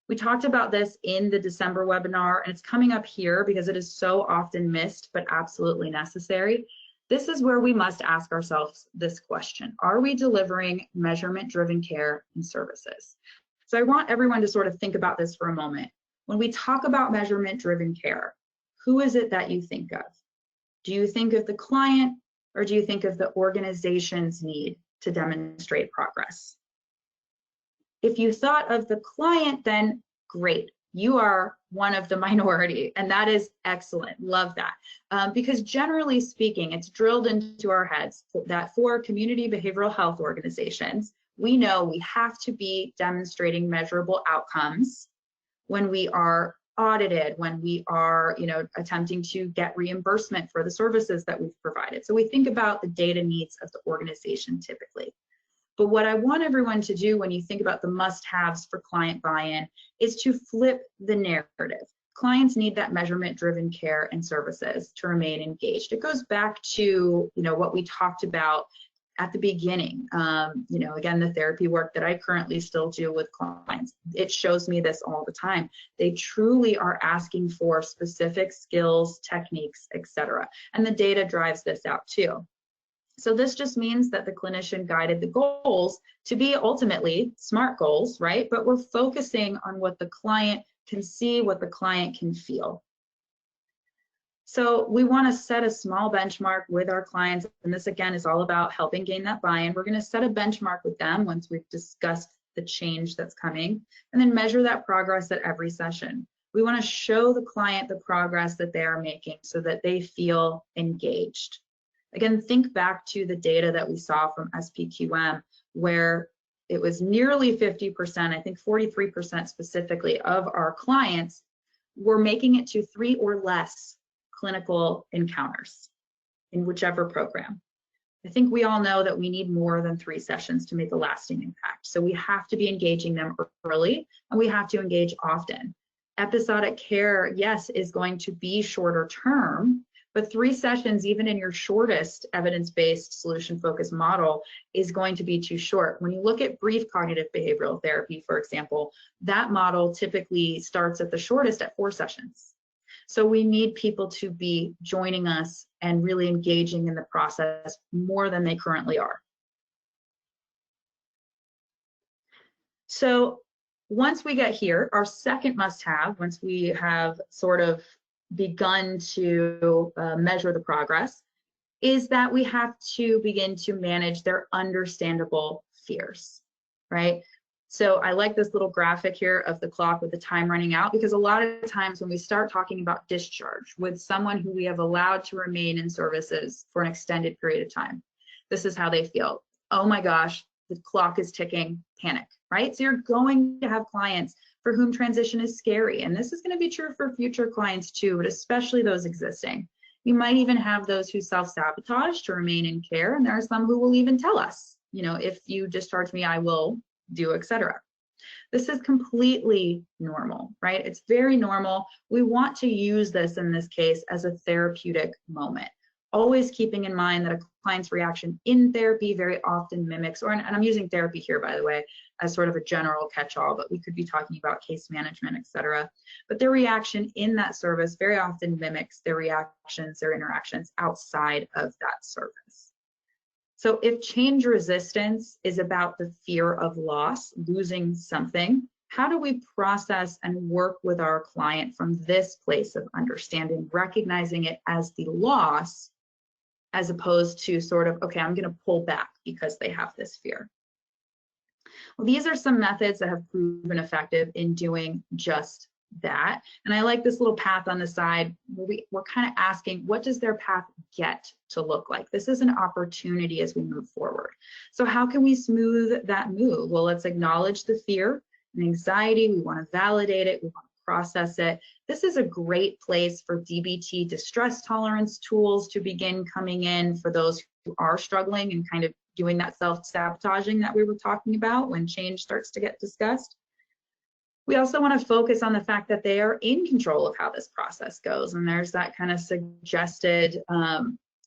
We talked about this in the December webinar, and it's coming up here because it is so often missed, but absolutely necessary. This is where we must ask ourselves this question: are we delivering measurement-driven care and services? So I want everyone to sort of think about this for a moment. When we talk about measurement-driven care, who is it that you think of? Do you think of the client, or do you think of the organization's need to demonstrate progress? If you thought of the client, then great. You are one of the minority, and that is excellent. Love that. Because generally speaking, it's drilled into our heads that for community behavioral health organizations, we know we have to be demonstrating measurable outcomes when we are audited, when we are, attempting to get reimbursement for the services that we've provided. So we think about the data needs of the organization typically. But what I want everyone to do when you think about the must-haves for client buy-in is to flip the narrative. Clients need that measurement-driven care and services to remain engaged. It goes back to, what we talked about at the beginning. Again, the therapy work that I currently still do with clients, it shows me this all the time. They truly are asking for specific skills, techniques, etc. And the data drives this out too. So this just means that the clinician guided the goals to be ultimately SMART goals, right? But we're focusing on what the client can see, what the client can feel. So we want to set a small benchmark with our clients, and this again is all about helping gain that buy-in. We're going to set a benchmark with them once we've discussed the change that's coming, and then measure that progress at every session. We want to show the client the progress that they are making so that they feel engaged. Again, think back to the data that we saw from SPQM, where it was nearly 50%, I think 43% specifically, of our clients were making it to 3 or less clinical encounters in whichever program. I think we all know that we need more than 3 sessions to make a lasting impact. So we have to be engaging them early, and we have to engage often. Episodic care, yes, is going to be shorter term, but 3 sessions, even in your shortest evidence-based solution-focused model, is going to be too short. When you look at brief cognitive behavioral therapy, for example, that model typically starts at the shortest at 4 sessions. So we need people to be joining us and really engaging in the process more than they currently are. So once we get here, our second must-have, once we have sort of begun to measure the progress, is that we have to begin to manage their understandable fears, right? So I like this little graphic here of the clock with the time running out, because a lot of times when we start talking about discharge with someone who we have allowed to remain in services for an extended period of time, this is how they feel. Oh my gosh, the clock is ticking, panic, right? So you're going to have clients for whom transition is scary. And this is going to be true for future clients too, but especially those existing. You might even have those who self-sabotage to remain in care. And there are some who will even tell us, you know, if you discharge me, I will do, etc. This is completely normal, right? It's very normal. We want to use this in this case as a therapeutic moment, always keeping in mind that a client's reaction in therapy very often mimics, and I'm using therapy here, by the way, as sort of a general catch-all, but we could be talking about case management, etc. But their reaction in that service very often mimics their reactions, their interactions outside of that service. So if change resistance is about the fear of loss, losing something, how do we process and work with our client from this place of understanding, recognizing it as the loss, as opposed to sort of, okay, I'm going to pull back because they have this fear? Well, these are some methods that have proven effective in doing just that. And I like this little path on the side where we're kind of asking, what does their path get to look like? This is an opportunity as we move forward. So how can we smooth that move? Well, let's acknowledge the fear and anxiety. We want to validate it. We want to process it. This is a great place for DBT distress tolerance tools to begin coming in for those who are struggling and kind of doing that self-sabotaging that we were talking about when change starts to get discussed. We also want to focus on the fact that they are in control of how this process goes. And there's that kind of suggested,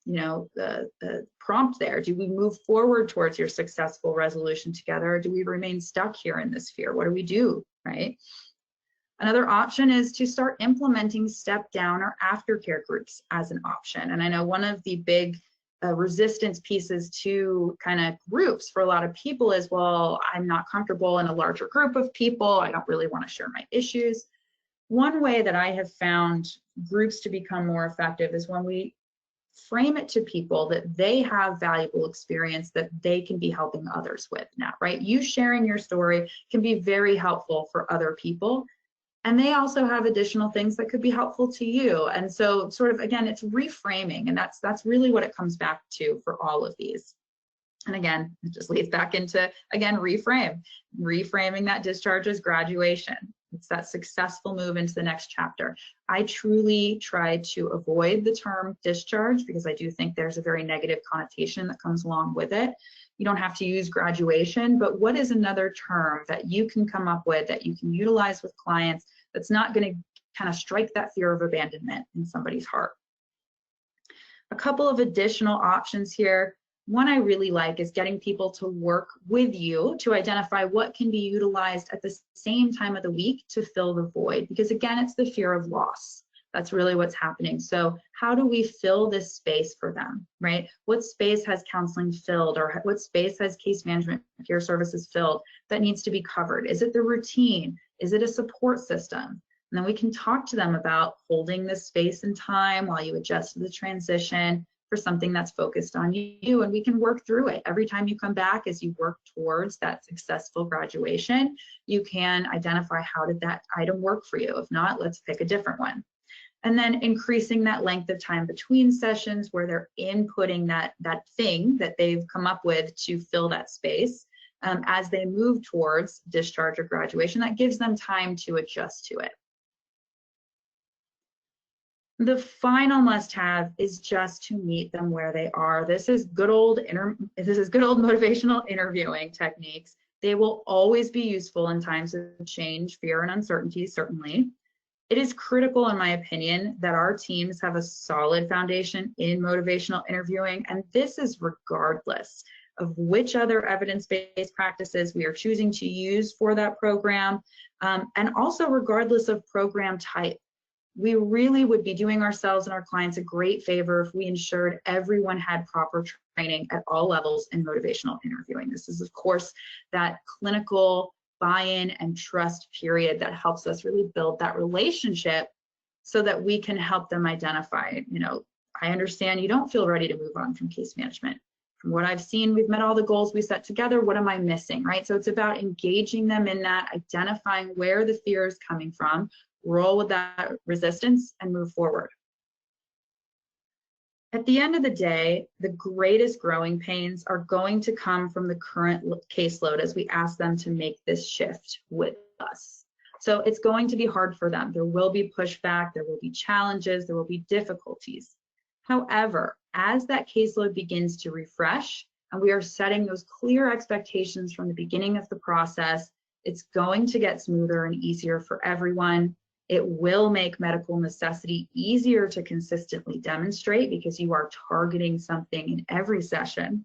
the prompt there. Do we move forward towards your successful resolution together, or do we remain stuck here in this fear? What do we do, right? Another option is to start implementing step down or aftercare groups as an option. And I know one of the big resistance pieces to kind of groups for a lot of people is, well, I'm not comfortable in a larger group of people. I don't really want to share my issues. One way that I have found groups to become more effective is when we frame it to people that they have valuable experience that they can be helping others with now, right? You sharing your story can be very helpful for other people. And they also have additional things that could be helpful to you. And so sort of, again, it's reframing, and that's really what it comes back to for all of these. And again, it just leads back into, again, reframing that discharge as graduation. It's that successful move into the next chapter. I truly try to avoid the term discharge because I do think there's a very negative connotation that comes along with it. You don't have to use graduation, but what is another term that you can come up with that you can utilize with clients that's not going to kind of strike that fear of abandonment in somebody's heart? A couple of additional options here. One I really like is getting people to work with you to identify what can be utilized at the same time of the week to fill the void, because again, it's the fear of loss. That's really what's happening. So how do we fill this space for them, right? What space has counseling filled, or what space has case management care services filled that needs to be covered? Is it the routine? Is it a support system? And then we can talk to them about holding this space and time while you adjust to the transition for something that's focused on you, and we can work through it. Every time you come back, as you work towards that successful graduation, you can identify, how did that item work for you? If not, let's pick a different one. And then increasing that length of time between sessions where they're inputting that thing that they've come up with to fill that space as they move towards discharge or graduation. That gives them time to adjust to it. The final must-have is just to meet them where they are. This is good old motivational interviewing techniques. They will always be useful in times of change, fear, and uncertainty, certainly. It is critical, in my opinion, that our teams have a solid foundation in motivational interviewing, and this is regardless of which other evidence-based practices we are choosing to use for that program, and also regardless of program type. We really would be doing ourselves and our clients a great favor if we ensured everyone had proper training at all levels in motivational interviewing. This is, of course, that clinical buy-in and trust period that helps us really build that relationship so that we can help them identify, I understand you don't feel ready to move on from case management. From what I've seen, we've met all the goals we set together. What am I missing, right? So it's about engaging them in that, identifying where the fear is coming from, roll with that resistance, and move forward. At the end of the day, the greatest growing pains are going to come from the current caseload as we ask them to make this shift with us. So it's going to be hard for them. There will be pushback, there will be challenges, there will be difficulties. However, as that caseload begins to refresh and we are setting those clear expectations from the beginning of the process, it's going to get smoother and easier for everyone. It will make medical necessity easier to consistently demonstrate because you are targeting something in every session.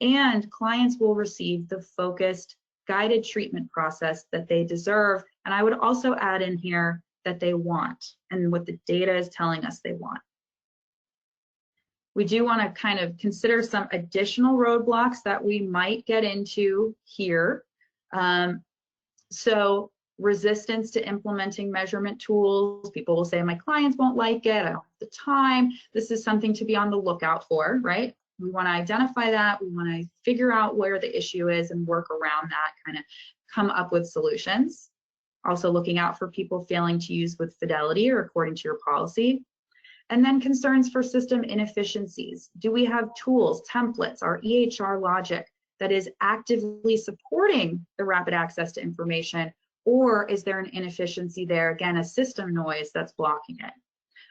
And clients will receive the focused, guided treatment process that they deserve. And I would also add in here that they want and what the data is telling us they want. We do want to kind of consider some additional roadblocks that we might get into here. So resistance to implementing measurement tools. People will say, my clients won't like it, I don't have the time. This is something to be on the lookout for, right? We want to identify that. We want to figure out where the issue is and work around that, kind of come up with solutions. Also looking out for people failing to use with fidelity or according to your policy. And then concerns for system inefficiencies. Do we have tools, templates, our EHR logic that is actively supporting the rapid access to information, or is there an inefficiency there? Again, a system noise that's blocking it.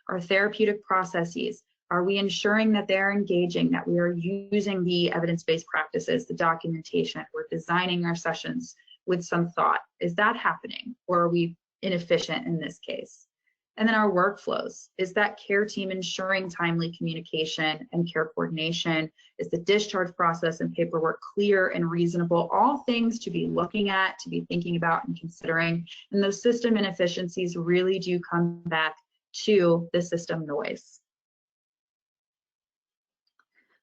Our therapeutic processes, are we ensuring that they're engaging, that we are using the evidence-based practices, the documentation, we're designing our sessions with some thought? Is that happening, or are we inefficient in this case? And then our workflows, is that care team ensuring timely communication and care coordination? Is the discharge process and paperwork clear and reasonable? All things to be looking at, to be thinking about and considering. And those system inefficiencies really do come back to the system noise.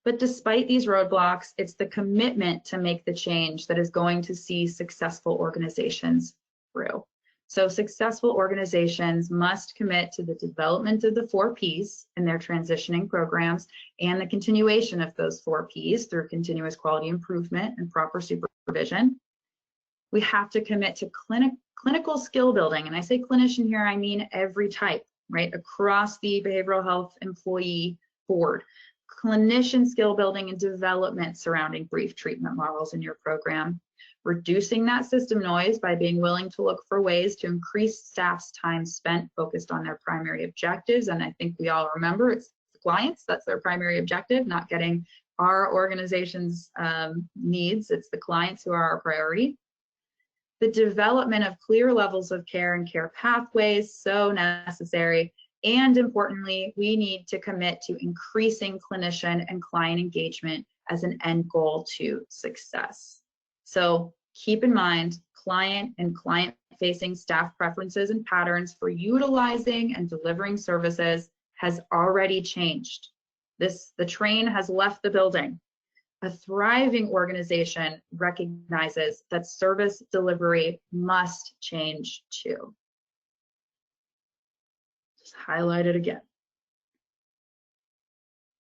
But despite these roadblocks, it's the commitment to make the change that is going to see successful organizations through. So successful organizations must commit to the development of the 4 Ps in their transitioning programs and the continuation of those 4 Ps through continuous quality improvement and proper supervision. We have to commit to clinical skill building. And I say clinician here, I mean every type, right? Across the behavioral health employee board. Clinician skill building and development surrounding brief treatment models in your program. Reducing that system noise by being willing to look for ways to increase staff's time spent focused on their primary objectives. And I think we all remember it's the clients, that's their primary objective, not getting our organization's needs. It's the clients who are our priority. The development of clear levels of care and care pathways, so necessary. And importantly, we need to commit to increasing clinician and client engagement as an end goal to success. So keep in mind, client and client-facing staff preferences and patterns for utilizing and delivering services has already changed. The train has left the building. A thriving organization recognizes that service delivery must change too. Just highlight it again.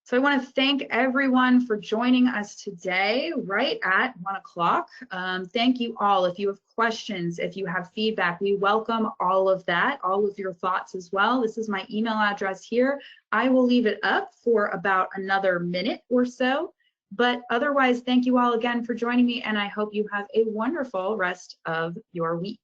So I want to thank everyone for joining us today right at 1 o'clock. Thank you all. If you have questions, if you have feedback, we welcome all of that, all of your thoughts as well. This is my email address here. I will leave it up for about another minute or so. But otherwise, thank you all again for joining me, and I hope you have a wonderful rest of your week.